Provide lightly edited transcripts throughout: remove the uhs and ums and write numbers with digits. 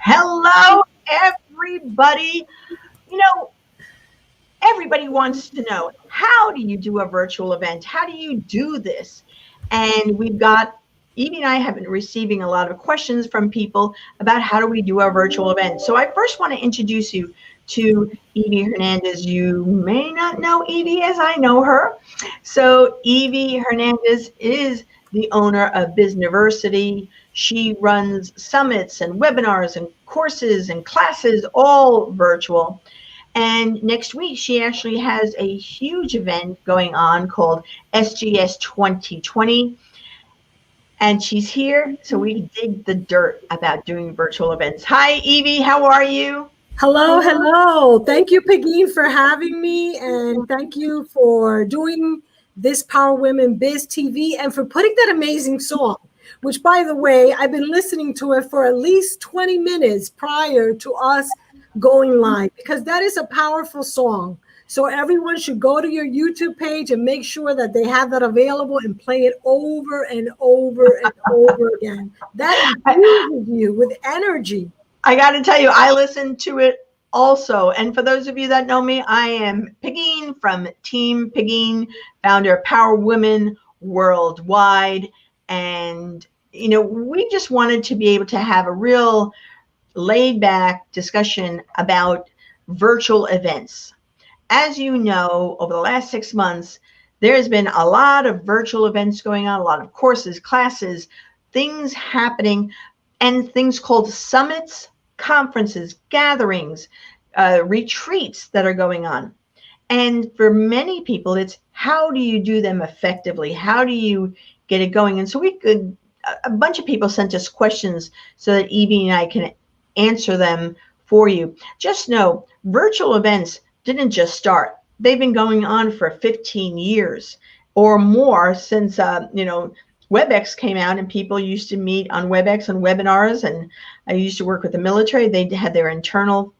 Hello, everybody. You know, everybody wants to know, how do you do a virtual event? How do you do this? And we've got, Evie and I have been receiving a lot of questions from people about how do we do a virtual event. So I first want to introduce you to Evie Hernandez. You may not know Evie as I know her. So Evie Hernandez is the owner of Bizniversity. She runs summits and webinars and courses and classes, all virtual. And next week, she actually has a huge event going on called SGS 2020. And she's here so we can dig the dirt about doing virtual events. Hi, Evie. How are you? Hello. Thank you, Pegine, for having me. And thank you for doing this Power Women Biz TV and for putting that amazing song, which, by the way, I've been listening to it for at least 20 minutes prior to us going live, because that is a powerful song. So everyone should go to your YouTube page and make sure that they have that available and play it over and over and over again. That infuses you with energy. I got to tell you, I listened to it also. And for those of you that know me, I am Pegine from Team Pegine, founder of Power Women Worldwide. And, we just wanted to be able to have a real laid back discussion about virtual events. As you know, over the last 6 months, there's been a lot of virtual events going on, a lot of courses, classes, things happening, and things called summits, conferences, gatherings, retreats that are going on. And for many people, it's how do you do them effectively? How do you get it going? And so a bunch of people sent us questions so that Evie and I can answer them for you. Just know, virtual events didn't just start. They've been going on for 15 years or more since, WebEx came out and people used to meet on WebEx and webinars. And I used to work with the military. They had their internal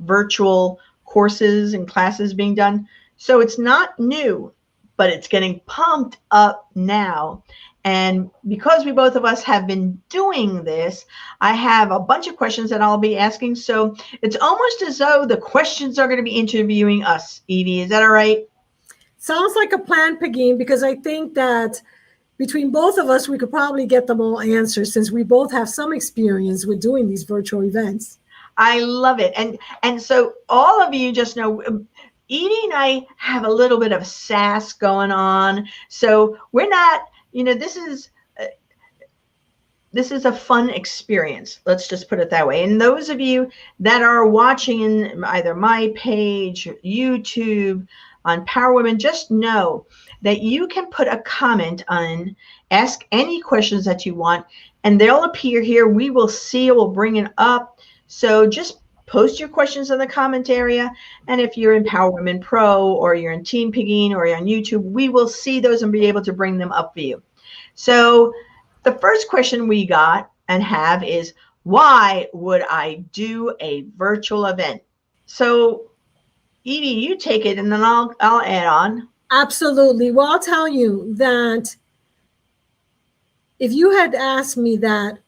virtual courses and classes being done. So it's not new, but it's getting pumped up now. And because we both of us have been doing this, I have a bunch of questions that I'll be asking. So it's almost as though the questions are going to be interviewing us, Evie. Is that all right? Sounds like a plan, Pegine, because I think that between both of us, we could probably get them all answered since we both have some experience with doing these virtual events. I love it. And so all of you just know, Edie and I have a little bit of sass going on. So we're not, this is a fun experience. Let's just put it that way. And those of you that are watching in either my page, YouTube, on Power Women, just know that you can put a comment on, ask any questions that you want, and they'll appear here. We will see it, we'll bring it up. So just post your questions in the comment area. And if you're in Power Women Pro or you're in Team Pegine or you're on YouTube, we will see those and be able to bring them up for you. So the first question we got and have is, why would I do a virtual event? So Evie, you take it and then I'll add on. Absolutely. Well, I'll tell you that if you had asked me that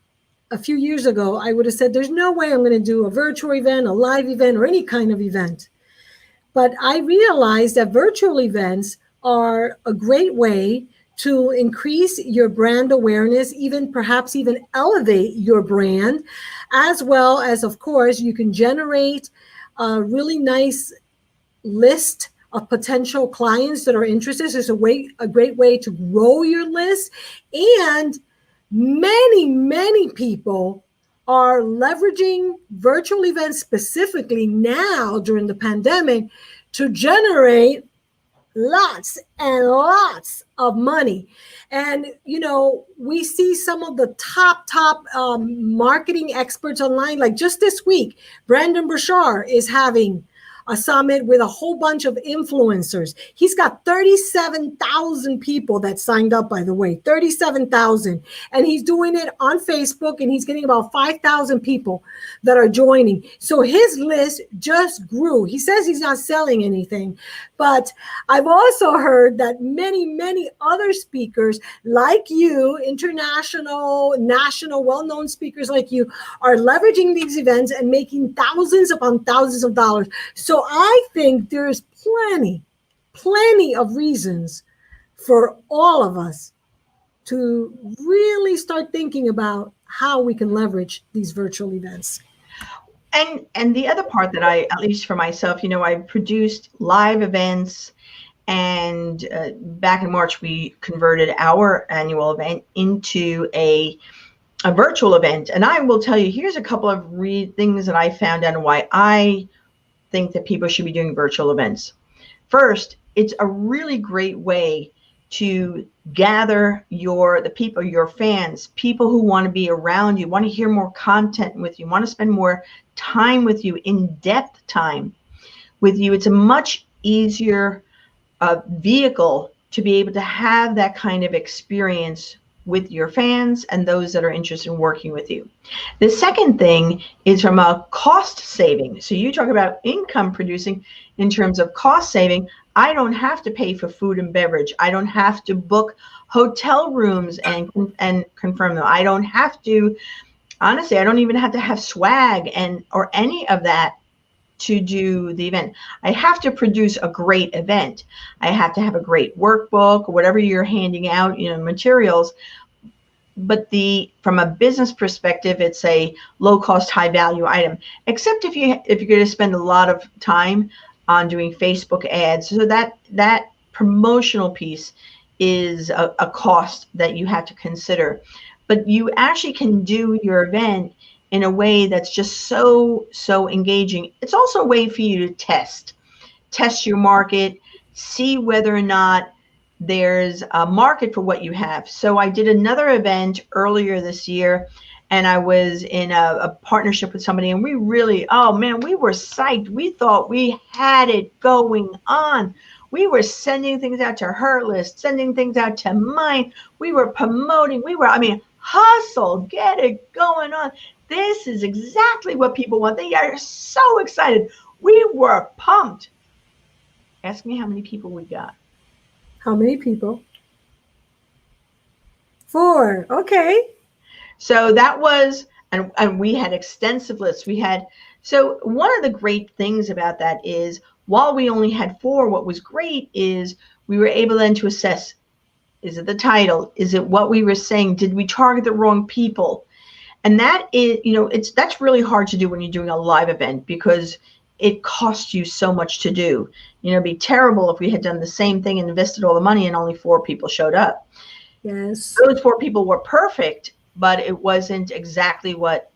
a few years ago, I would have said, there's no way I'm going to do a virtual event, a live event, or any kind of event. But I realized that virtual events are a great way to increase your brand awareness, perhaps even elevate your brand, as well as, of course, you can generate a really nice list of potential clients that are interested. So it's a great way to grow your list. And many people are leveraging virtual events specifically now during the pandemic to generate lots and lots of money. And, we see some of the top marketing experts online. Like just this week, Brandon Burchard is having a summit with a whole bunch of influencers. He's got 37,000 people that signed up, by the way, 37,000. And he's doing it on Facebook, and he's getting about 5,000 people that are joining. So his list just grew. He says he's not selling anything, but I've also heard that many other speakers like you, international, national, well-known speakers like you, are leveraging these events and making thousands upon thousands of dollars. So I think there's plenty of reasons for all of us to really start thinking about how we can leverage these virtual events. And the other part that I, at least for myself, I produced live events, and back in March, we converted our annual event into a virtual event. And I will tell you, here's a couple of things that I found out and why I think that people should be doing virtual events. First, it's a really great way to gather the people, your fans, people who want to be around you, want to hear more content with you, want to spend more time with you, in-depth time with you. It's a much easier vehicle to be able to have that kind of experience with your fans and those that are interested in working with you. The second thing is from a cost saving. So you talk about income producing in terms of cost saving. I don't have to pay for food and beverage. I don't have to book hotel rooms and confirm them. I don't have to, honestly, I don't even have to have swag or any of that to do the event. I have to produce a great event. I have to have a great workbook or whatever you're handing out, materials. But from a business perspective, it's a low cost, high value item, except if you're going to spend a lot of time on doing Facebook ads. So that promotional piece is a cost that you have to consider. But you actually can do your event in a way that's just so engaging. It's also a way for you to test your market, see whether or not there's a market for what you have. So I did another event earlier this year, and I was in a partnership with somebody, and we really, we were psyched. We thought we had it going on. We were sending things out to her list, sending things out to mine. We were promoting. Hustle, get it going on. This is exactly what people want. They are so excited. We were pumped. Ask me how many people we got. How many people? 4. Okay. So that was, and we had extensive lists. So one of the great things about that is, while we only had 4, what was great is we were able then to assess, is it the title? Is it what we were saying? Did we target the wrong people? And that is, that's really hard to do when you're doing a live event, because it costs you so much to do. It'd be terrible if we had done the same thing and invested all the money and only 4 people showed up. Yes. Those 4 people were perfect, but it wasn't exactly what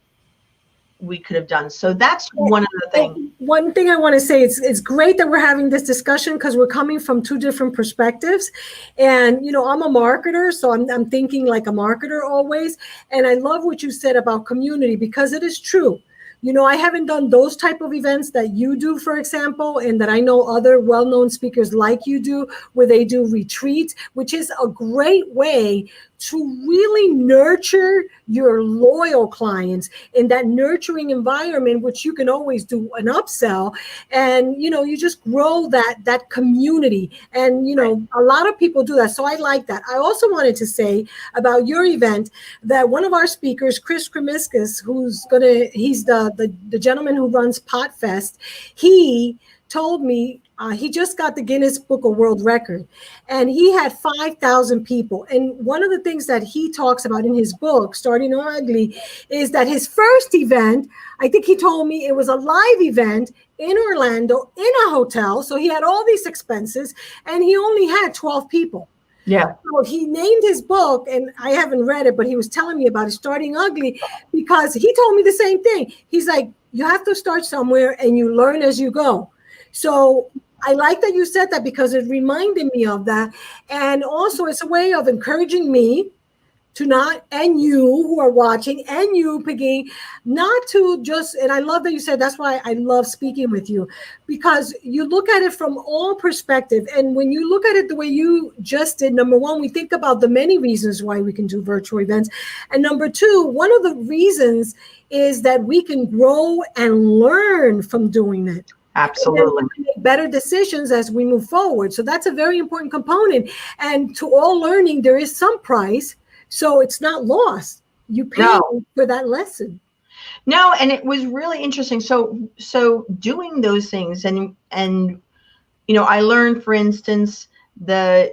we could have done. So that's one of the things. One thing I want to say, it's great that we're having this discussion, because we're coming from 2 different perspectives. And, I'm a marketer, so I'm thinking like a marketer always. And I love what you said about community, because it is true. I haven't done those type of events that you do, for example, and that I know other well-known speakers like you do, where they do retreats, which is a great way to really nurture your loyal clients in that nurturing environment, which you can always do an upsell. And, you just grow that community. And, a lot of people do that. So I like that. I also wanted to say about your event that one of our speakers, Chris Kremiskus, he's the gentleman who runs Potfest, he told me he just got the Guinness Book of World Record, and he had 5,000 people. And one of the things that he talks about in his book, Starting Ugly, is that his first event, I think he told me it was a live event in Orlando in a hotel. So he had all these expenses, and he only had 12 people. Yeah. So he named his book, and I haven't read it, but he was telling me about it, Starting Ugly, because he told me the same thing. He's like, you have to start somewhere and you learn as you go. So I like that you said that, because it reminded me of that. And also it's a way of encouraging me to not, and you who are watching, and you, Peggy, not to just, and I love that you said, that's why I love speaking with you, because you look at it from all perspective. And when you look at it the way you just did, number one, we think about the many reasons why we can do virtual events. And number two, one of the reasons is that we can grow and learn from doing it. Absolutely. And make better decisions as we move forward. So that's a very important component. And to all learning, there is some price. So it's not lost. You pay for that lesson. No, and it was really interesting. So doing those things and I learned, for instance, my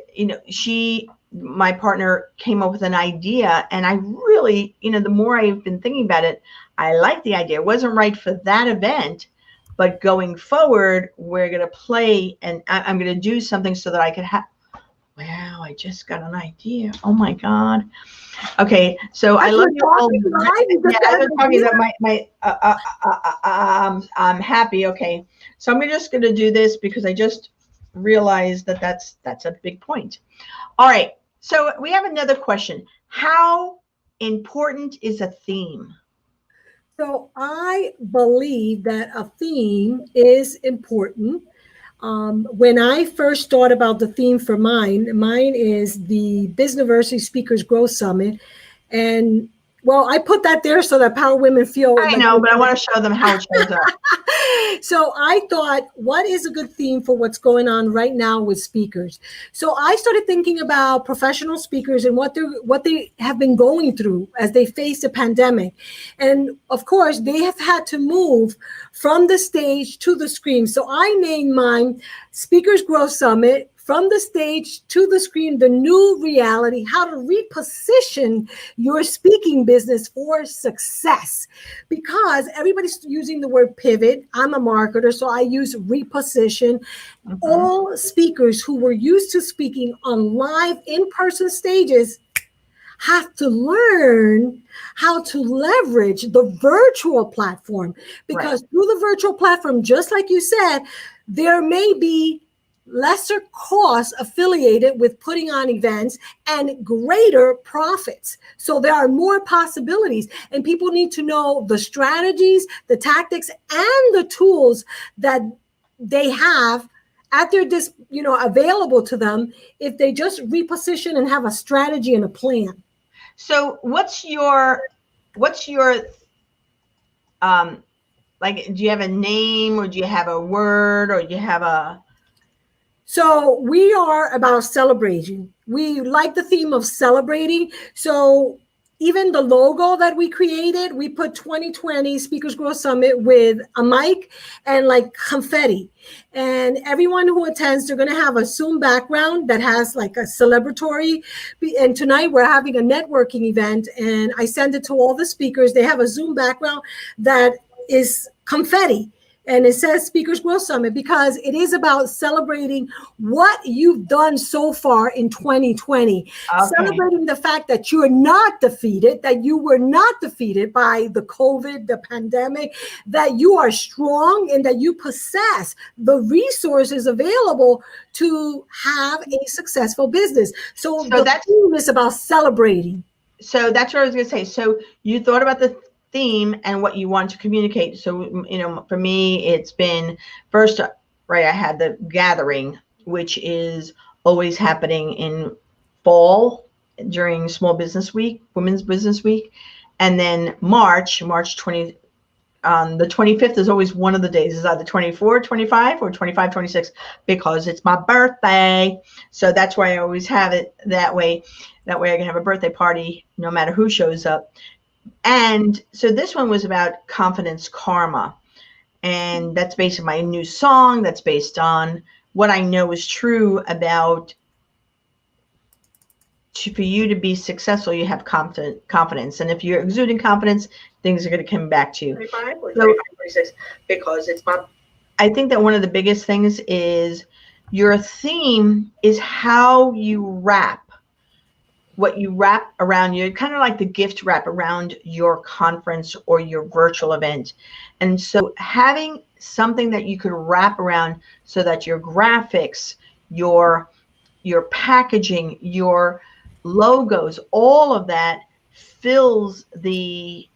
partner came up with an idea, and I really, the more I've been thinking about it, I like the idea. It wasn't right for that event, but going forward, we're going to play, and I'm going to do something so that I could have. Wow, I just got an idea. Oh my God. Okay, so I love you all. I'm happy. Okay, so I'm just going to do this because I just realized that that's a big point. All right, so we have another question. How important is a theme? So I believe that a theme is important. When I first thought about the theme for mine is the Businessversity Speakers Growth Summit. And well, I put that there so that Power Women feel. I know, but I want to show them how it shows up. So I thought, what is a good theme for what's going on right now with speakers? So I started thinking about professional speakers and what they have been going through as they face the pandemic. And of course, they have had to move from the stage to the screen. So I named mine Speakers Growth Summit, From the Stage to the Screen, the New Reality, How to Reposition Your Speaking Business for Success. Because everybody's using the word pivot. I'm a marketer, so I use reposition. Mm-hmm. All speakers who were used to speaking on live in-person stages have to learn how to leverage the virtual platform. Because through the virtual platform, just like you said, there may be lesser costs affiliated with putting on events and greater profits. So there are more possibilities, and people need to know the strategies, the tactics, and the tools that they have at their available to them if they just reposition and have a strategy and a plan. So what's your do you have a name, or do you have a word, or do you have a? So we are about celebrating. We like the theme of celebrating. So even the logo that we created, we put 2020 Speakers Growth Summit with a mic and like confetti. And everyone who attends, they're going to have a Zoom background that has like a celebratory. And tonight we're having a networking event, and I send it to all the speakers. They have a Zoom background that is confetti. And it says Speakers Growth Summit because it is about celebrating what you've done so far in 2020. Okay. Celebrating the fact that you're not defeated, that you were not defeated by the COVID, the pandemic, that you are strong and that you possess the resources available to have a successful business. So the theme is about celebrating. So that's what I was going to say. So you thought about the theme and what you want to communicate. So, for me, it's been first, I had the gathering, which is always happening in fall during Small Business Week, Women's Business Week. And then March 20, the 25th is always one of the days. It's either 24, 25 or 25, 26, because it's my birthday. So that's why I always have it that way. That way I can have a birthday party no matter who shows up. And so this one was about confidence karma. And that's based on my new song. That's based on what I know is true about for you to be successful, you have confidence. And if you're exuding confidence, things are going to come back to you. Because it's my. I think that one of the biggest things is your theme is how you wrap. What you wrap around you, kind of like the gift wrap around your conference or your virtual event. And so having something that you could wrap around so that your graphics, your packaging, your logos, all of that fills the,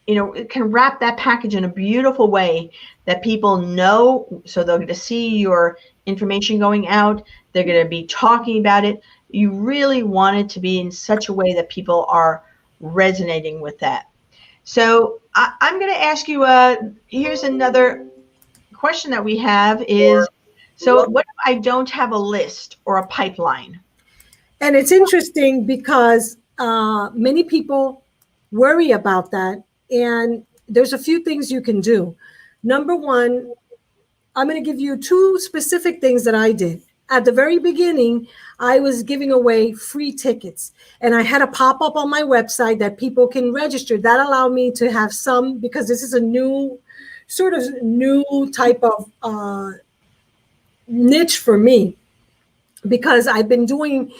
it can wrap that package in a beautiful way that people know. So they're going to see your information going out. They're going to be talking about it. You really want it to be in such a way that people are resonating with that. So I'm going to ask you, here's another question that we have is, so what if I don't have a list or a pipeline? And it's interesting because many people worry about that. And there's a few things you can do. Number one, I'm going to give you two specific things that I did. At the very beginning, I was giving away free tickets, and I had a pop up on my website that people can register. That allowed me to have some, because this is a new type of niche for me, because I've been doing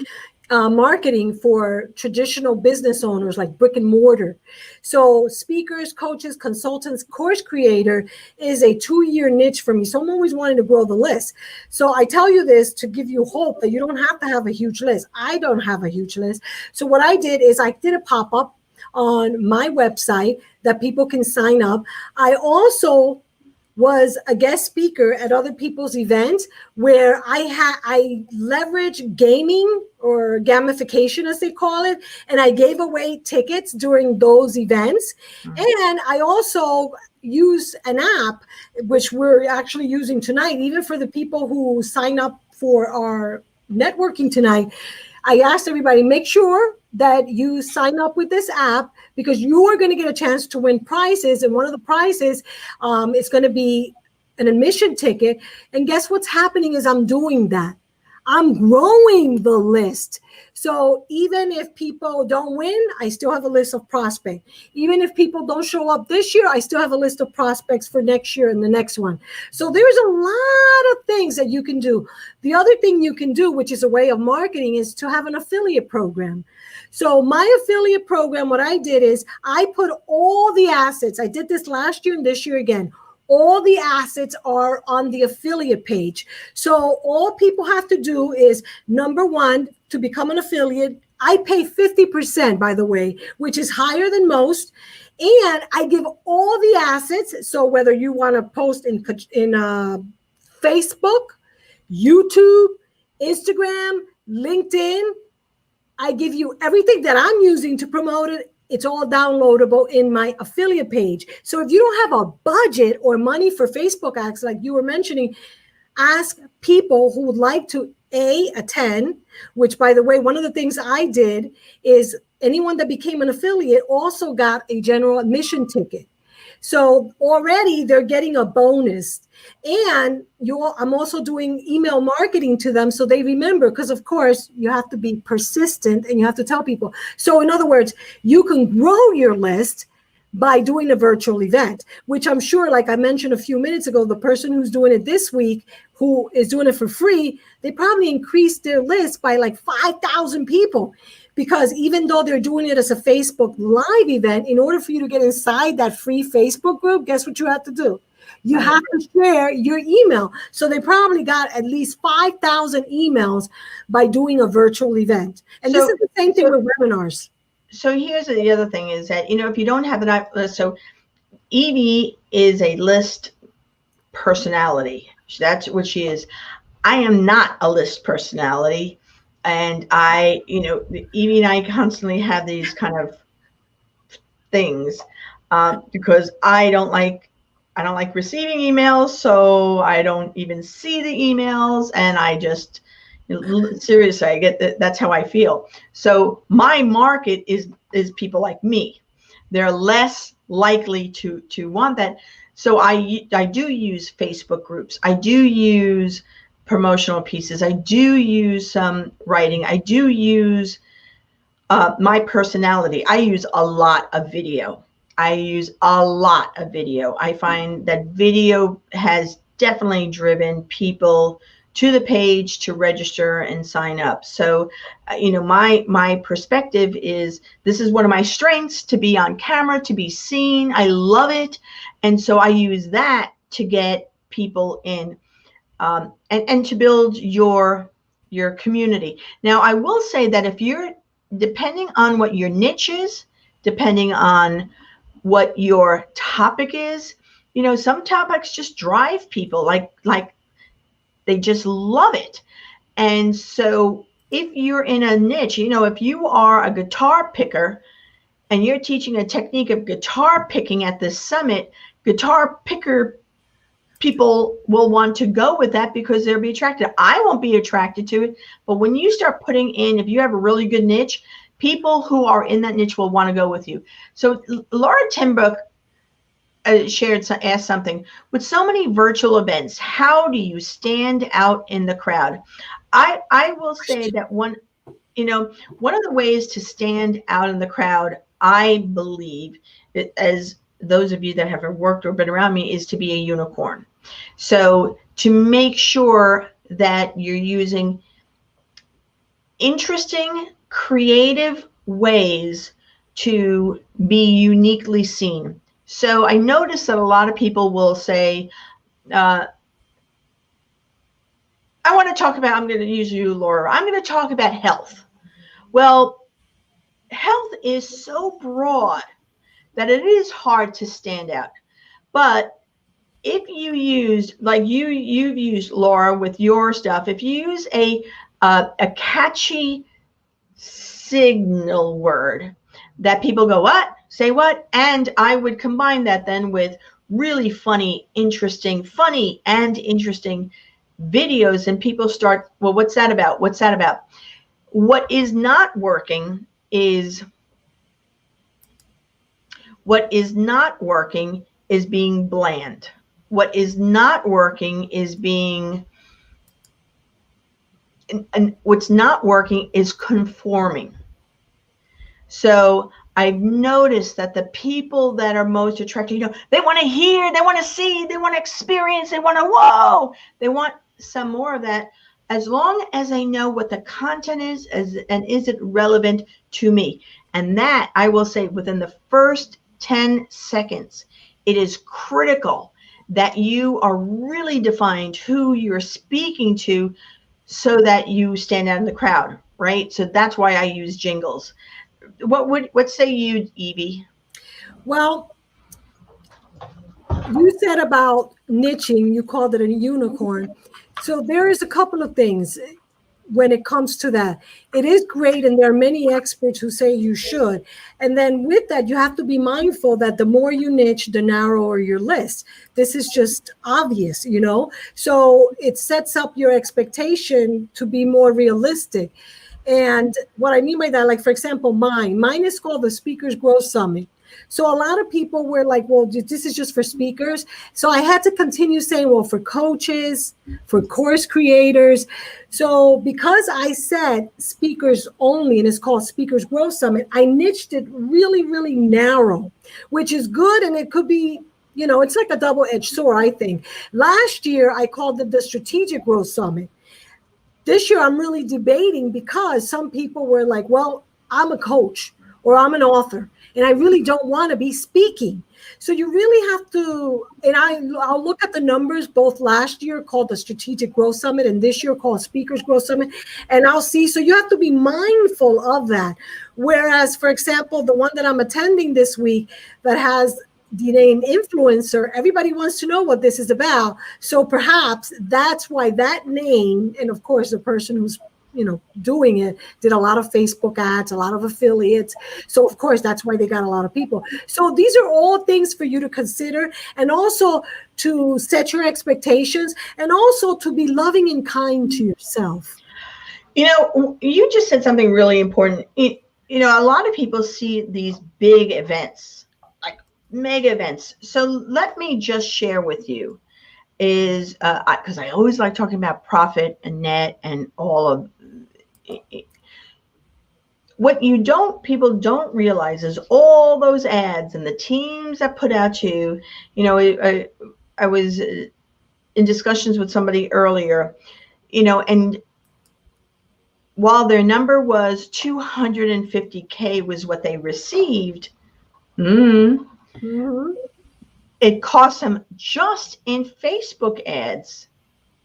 marketing for traditional business owners like brick and mortar. So speakers, coaches, consultants, course creator is a 2-year niche for me. So I'm always wanting to grow the list. So I tell you this to give you hope that you don't have to have a huge list. I don't have a huge list. So what I did is I did a pop-up on my website that people can sign up. I also was a guest speaker at other people's events where I leverage gaming or gamification, as they call it, and I gave away tickets during those events. And I also use an app, which we're actually using tonight, even for the people who sign up for our networking tonight. I asked everybody, make sure that you sign up with this app, because you are going to get a chance to win prizes. And one of the prizes is going to be an admission ticket. And guess what's happening is I'm doing that. I'm growing the list. So even if people don't win, I still have a list of prospects. Even if people don't show up this year, I still have a list of prospects for next year and the next one. So there's a lot of things that you can do. The other thing you can do, which is a way of marketing, is to have an affiliate program. So my affiliate program, what I did is I put all the assets. I did this last year and this year again. All the assets are on the affiliate page. So all people have to do is, number one, to become an affiliate. I pay 50%, by the way, which is higher than most. And I give all the assets. So whether you want to post in Facebook, YouTube, Instagram, LinkedIn, I give you everything that I'm using to promote it. It's all downloadable in my affiliate page. So if you don't have a budget or money for Facebook ads, like you were mentioning, ask people who would like to attend, which, by the way, one of the things I did is anyone that became an affiliate also got a general admission ticket. So already they're getting a bonus. And I'm also doing email marketing to them so they remember, because of course you have to be persistent and you have to tell people. So in other words, you can grow your list by doing a virtual event, which I'm sure, like I mentioned a few minutes ago, the person who's doing it this week, who is doing it for free, they probably increased their list by like 5,000 people. Because even though they're doing it as a Facebook live event, in order for you to get inside that free Facebook group, guess what you have to do? You have to share your email. So they probably got at least 5,000 emails by doing a virtual event. And this is the same thing with webinars. So here's the other thing is that, if you don't have an list, so Evie is a list personality. That's what she is. I am not a list personality. And Evie and I constantly have these kind of things because I don't like receiving emails, so I don't even see the emails, and I just seriously, I get that. That's how I feel. So my market is people like me. They're less likely to want that. So I do use Facebook groups. I do use promotional pieces. I do use some writing. I do use my personality. I use a lot of video. I find that video has definitely driven people to the page to register and sign up. So, my perspective is this is one of my strengths, to be on camera, to be seen. I love it. And so I use that to get people in. And to build your community. Now, I will say that if you're depending on what your niche is, depending on what your topic is, some topics just drive people like they just love it. And so if you're in a niche, if you are a guitar picker and you're teaching a technique of guitar picking at this summit, guitar picker people will want to go with that because they'll be attracted. I won't be attracted to it, but when you start putting in, if you have a really good niche, people who are in that niche will want to go with you. So Laura Timbrook asked something. With so many virtual events, how do you stand out in the crowd? I will say that one of the ways to stand out in the crowd, I believe, as those of you that have worked or been around me, is to be a unicorn. So to make sure that you're using interesting, creative ways to be uniquely seen. So I noticed that a lot of people will say, I want to talk about, I'm going to use you, Laura, I'm going to talk about health. Well, health is so broad that it is hard to stand out. But if you use, like you've used, Laura, with your stuff, if you use a catchy signal word that people go, what? Say what? And I would combine that then with really funny and interesting videos, and people start, well, what's that about? What's that about? What is not working is being bland. What is not working is and what's not working is conforming. So I've noticed that the people that are most attracted, they want to hear, they want to see, they want to experience, they want to, whoa, they want some more of that, as long as I know what the content is and is it relevant to me. And that, I will say, within the first 10 seconds, it is critical that you are really defined who you're speaking to so that you stand out in the crowd, right? So that's why I use jingles. What say you, Evie? Well, you said about niching, you called it a unicorn. So there is a couple of things when it comes to that. It is great, and there are many experts who say you should. And then with that, you have to be mindful that the more you niche, the narrower your list. This is just obvious, So it sets up your expectation to be more realistic. And what I mean by that, like, for example, mine is called the Speakers Growth Summit. So a lot of people were like, well, this is just for speakers. So I had to continue saying, well, for coaches, for course creators. So because I said speakers only, and it's called Speakers Growth Summit, I niched it really, really narrow, which is good. And it could be, it's like a double-edged sword, I think. Last year, I called it the Strategic Growth Summit. This year, I'm really debating because some people were like, well, I'm a coach or I'm an author, and I really don't want to be speaking. So you really have to, and I'll look at the numbers, both last year called the Strategic Growth Summit and this year called Speakers Growth Summit, and I'll see. So you have to be mindful of that. Whereas, for example, the one that I'm attending this week that has the name influencer, everybody wants to know what this is about. So perhaps that's why that name, and of course the person who's doing it did a lot of Facebook ads, a lot of affiliates. So of course that's why they got a lot of people. So these are all things for you to consider, and also to set your expectations, and also to be loving and kind to yourself. You just said something really important. A lot of people see these big events, mega events. So let me just share with you is because I always like talking about profit and net and all of it. What people don't realize is all those ads and the teams that put out to you. I was in discussions with somebody earlier, and while their number was 250K was what they received. Mm-hmm. It cost them just in Facebook ads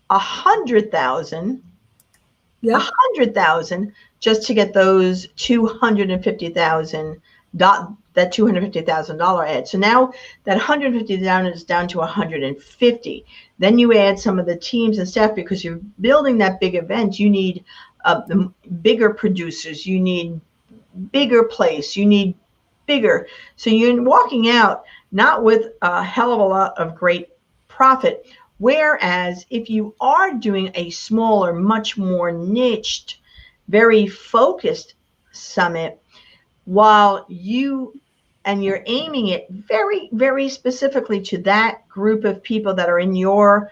$100,000 Yep. 100,000 just to get those 250,000 that $250,000 ad. So now that 150,000 is down to 150. Then you add some of the teams and staff because you're building that big event. You need bigger producers. You need bigger place. You need bigger. So you're walking out not with a hell of a lot of great profit. Whereas if you are doing a smaller, much more niched, very focused summit, while you're aiming it very, very specifically to that group of people that are in your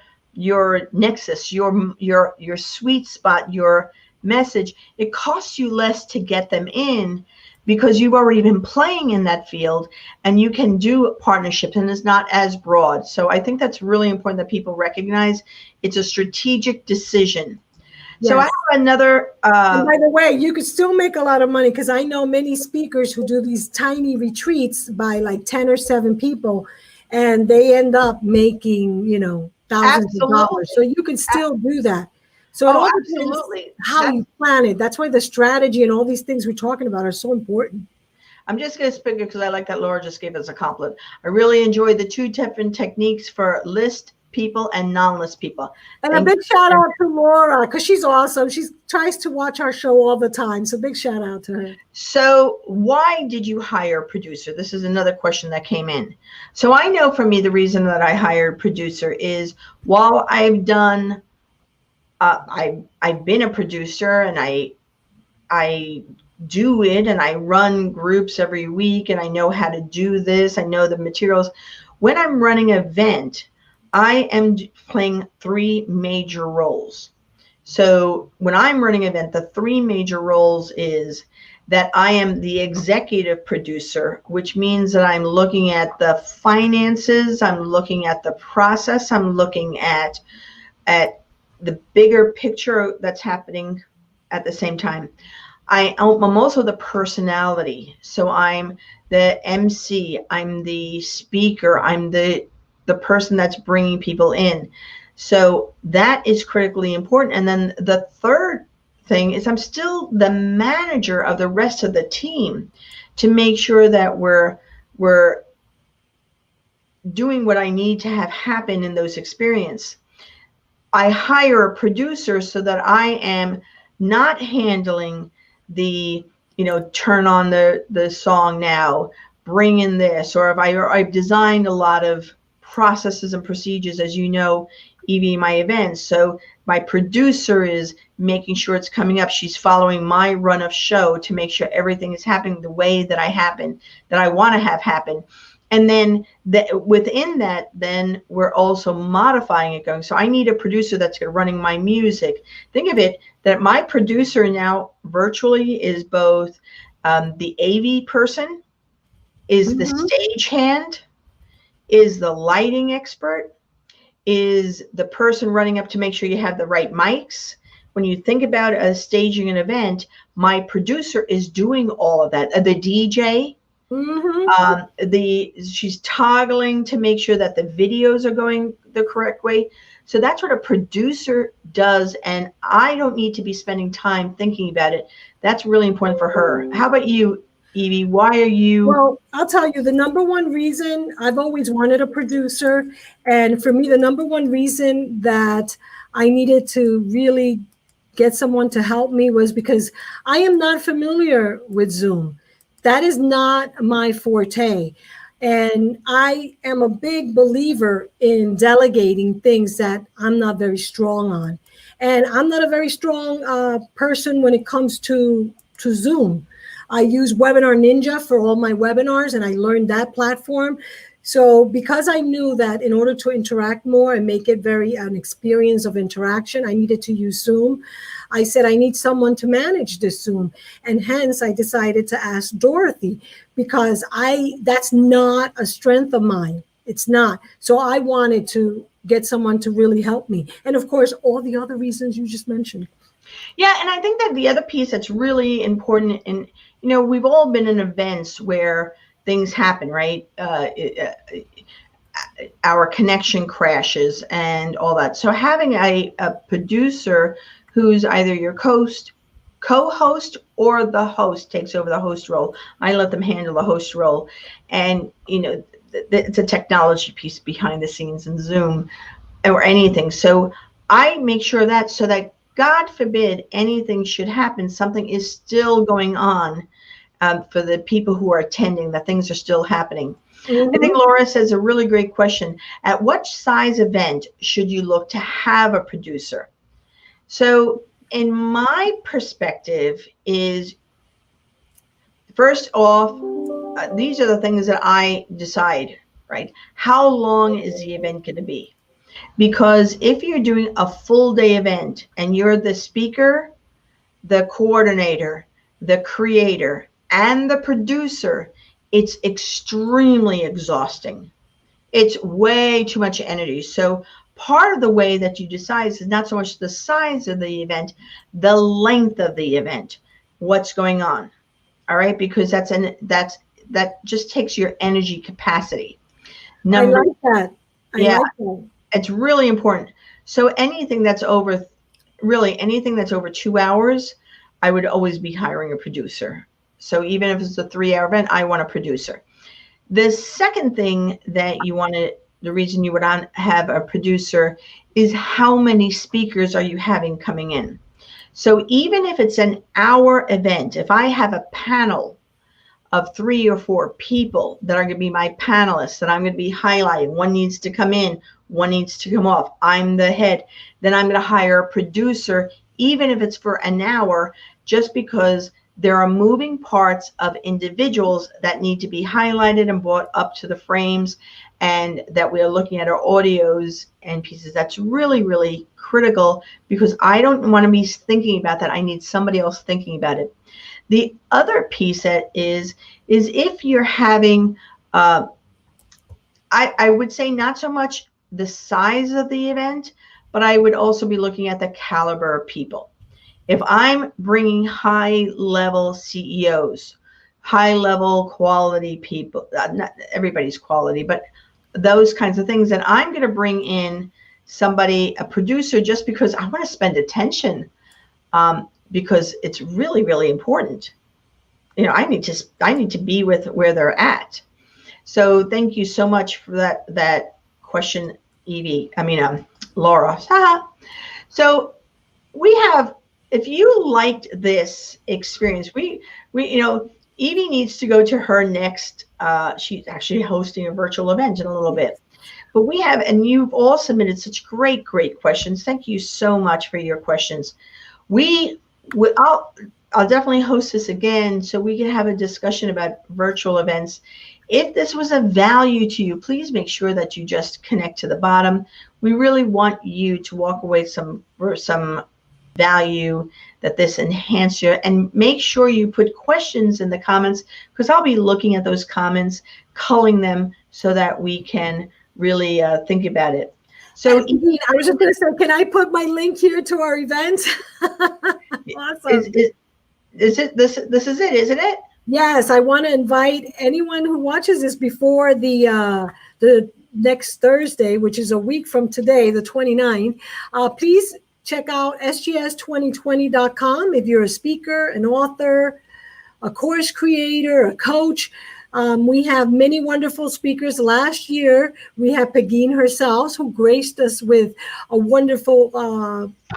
nexus, your sweet spot, your message, it costs you less to get them in because you've already been playing in that field and you can do partnerships and it's not as broad. So I think that's really important that people recognize it's a strategic decision. Yes. So I have another. And by the way, you could still make a lot of money because I know many speakers who do these tiny retreats by like 10 or 7 people, and they end up making, thousands of dollars. So you can still do that. So it all depends how you plan it. That's why the strategy and all these things we're talking about are so important. I'm just going to speak because I like that Laura just gave us a compliment. I really enjoyed the 2 different techniques for list people and non-list people. And a big shout out to Laura because she's awesome. She tries to watch our show all the time. So big shout out to her. So why did you hire a producer? This is another question that came in. So I know for me, the reason that I hired a producer is while I've done, I've been a producer and I do it and I run groups every week and I know how to do this. I know the materials. When I'm running an event, I am playing 3 major roles. So when I'm running an event, the 3 major roles is that I am the executive producer, which means that I'm looking at the finances, I'm looking at the process, I'm looking at the bigger picture that's happening at the same time. I'm also the personality. So I'm the MC, I'm the speaker, I'm the person that's bringing people in. So that is critically important. And then the third thing is I'm still the manager of the rest of the team to make sure that we're doing what I need to have happen in those experiences. I hire a producer so that I am not handling the, turn on the song now, bring in this, or if I've designed a lot of processes and procedures, as you know, Evie, my events. So my producer is making sure it's coming up. She's following my run of show to make sure everything is happening the way that I want to have happen. And then within that, then we're also modifying it going. So I need a producer that's running my music. Think of it that my producer now virtually is both the AV person, is the stagehand, is the lighting expert, is the person running up to make sure you have the right mics. When you think about staging an event, my producer is doing all of that. The DJ, she's toggling to make sure that the videos are going the correct way. So that's what a producer does, and I don't need to be spending time thinking about it. That's really important for her. How about you, Evie? Why are you? Well, I'll tell you the number one reason. I've always wanted a producer. And for me, the number one reason that I needed to really get someone to help me was because I am not familiar with Zoom. That is not my forte. And I am a big believer in delegating things that I'm not very strong on. And I'm not a very strong person when it comes to Zoom. I use Webinar Ninja for all my webinars, and I learned that platform. So because I knew that in order to interact more and make it an experience of interaction, I needed to use Zoom. I said, I need someone to manage this Zoom. And hence I decided to ask Dorothy because that's not a strength of mine. It's not. So I wanted to get someone to really help me. And of course, all the other reasons you just mentioned. Yeah. And I think that the other piece that's really important, and, we've all been in events where things happen, right? Our connection crashes and all that. So having a producer who's either your co-host, or the host takes over the host role. I let them handle the host role. And, it's a technology piece behind the scenes in Zoom or anything. So I make sure that, so that God forbid anything should happen, something is still going on for the people who are attending, that things are still happening. I think Laura says a really great question. At what size event should you look to have a producer? So in my perspective is, first off, these are the things that I decide, right? How long is the event going to be? Because if you're doing a full day event and you're the speaker, the coordinator, the creator, and the producer, it's extremely exhausting. It's way too much energy. So part of the way that you decide is not so much the size of the event, the length of the event, what's going on. All right, because that just takes your energy capacity. I like that. Like that. It's really important. So anything that's over 2 hours, I would always be hiring a producer. So even if it's a 3-hour event, I want a producer. The second thing that the reason you would have a producer is how many speakers are you having coming in? So even if it's an hour event, if I have a panel of 3 or 4 people that are going to be my panelists that I'm going to be highlighting, one needs to come in, one needs to come off, I'm the head, then I'm going to hire a producer, even if it's for an hour, just because there are moving parts of individuals that need to be highlighted and brought up to the frames, and that we are looking at our audios and pieces. That's really, really critical, because I don't want to be thinking about that. I need somebody else thinking about it. The other piece that is if you're having, I would say not so much the size of the event, but I would also be looking at the caliber of people. If I'm bringing high-level CEOs, high-level quality people, not everybody's quality, but those kinds of things, then I'm going to bring in somebody, a producer, just because I want to spend attention, because it's really, really important. I need to be with where they're at. So thank you so much for that question, Evie. Laura. So we have, if you liked this experience, we Evie needs to go to her next, she's actually hosting a virtual event in a little bit. But we have, and you've all submitted such great questions. Thank you so much for your questions. I'll definitely host this again so we can have a discussion about virtual events. If this was of value to you, please make sure that you just connect to the bottom. We really want you to walk away some value, that this enhance you, and make sure you put questions in the comments, because I'll be looking at those comments, culling them so that we can really think about it. So I was just going to say, can I put my link here to our event? Awesome. This is it, isn't it? Yes, I want to invite anyone who watches this before the next Thursday, which is a week from today, the 29th. Please check out sgs2020.com if you're a speaker, an author, a course creator, a coach. We have many wonderful speakers. Last year, we had Pegine herself, who graced us with a wonderful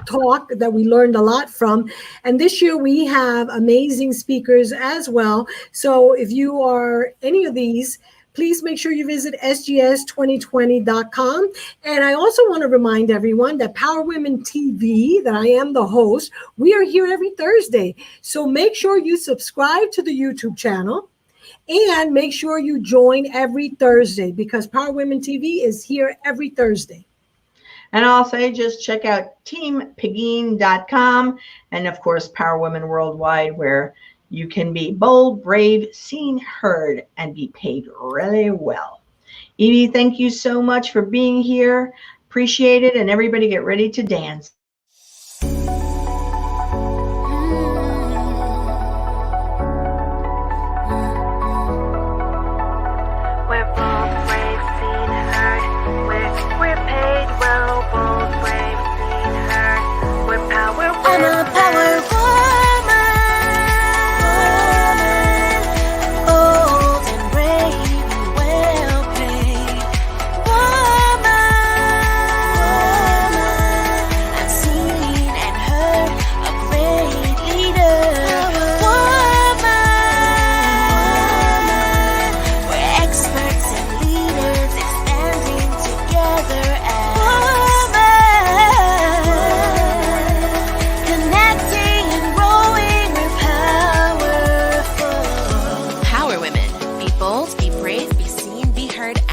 talk that we learned a lot from. And this year, we have amazing speakers as well. So if you are any of these, please make sure you visit sgs2020.com. And I also want to remind everyone that Power Women TV, that I am the host, we are here every Thursday. So make sure you subscribe to the YouTube channel. And make sure you join every Thursday, because Power Women TV is here every Thursday. And I'll say, just check out teampegine.com, and of course, Power Women Worldwide, where you can be bold, brave, seen, heard, and be paid really well. Evie, thank you so much for being here. Appreciate it. And everybody get ready to dance. We're paid well, bold, brave, seen, heard. We're power women.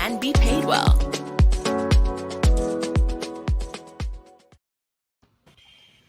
and be paid well.